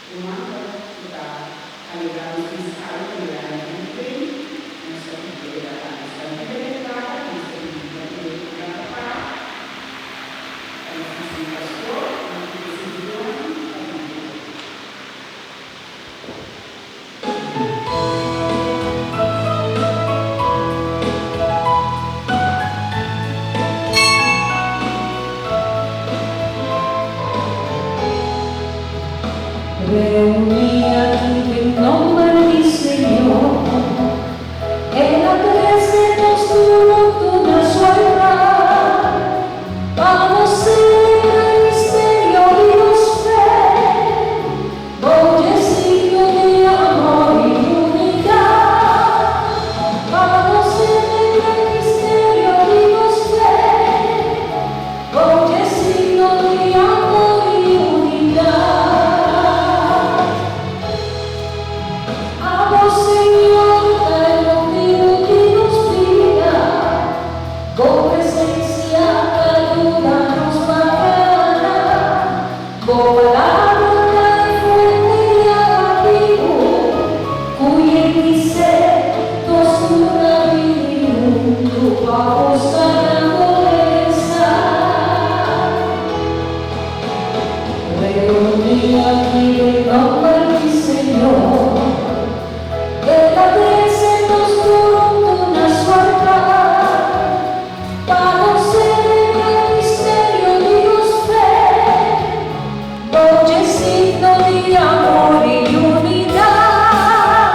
umangat kita kalian sekali kalian penting masuk di dalam dan kita masuk di dalam apa dan masih masuk nanti tujuan Reuní aquí en nombre del Señor, en la iglesia nos duró una suelta, vamos celebrar el misterio de Dios fe, hoy es signo de amor y unidad, vamos celebrar el misterio de Dios fe, hoy es signo de amor y unidad. Señor, el motivo que nos brilla, con presencia que ayuda nos mañana, con palabra de fuerte y abativo, cuya dice, nos una vida junto vamos a reunir aquí el nombre del Señor. De la iglesia nos duró una suelta, para celebrar el misterio de Dios fe, hoy es signo de amor y unidad,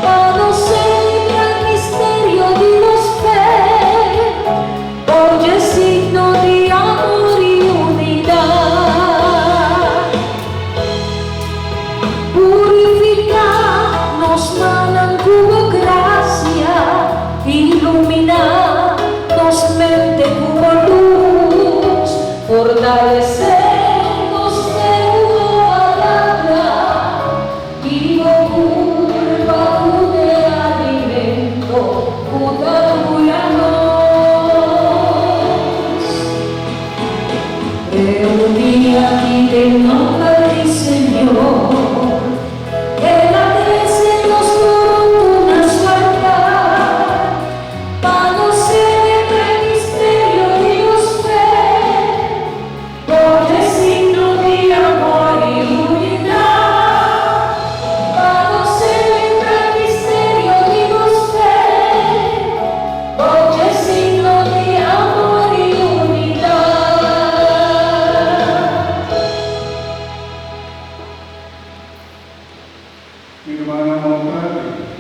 para celebrar el misterio de Dios fe, hoy es signo de amor y unidad. Nos mandan como gracia, ilumina, nos mente como luz, fortalecernos de una palabra, y no curva de alimento, curanos. Reuní aquí del nombre del Señor. Mi hermana Montaña.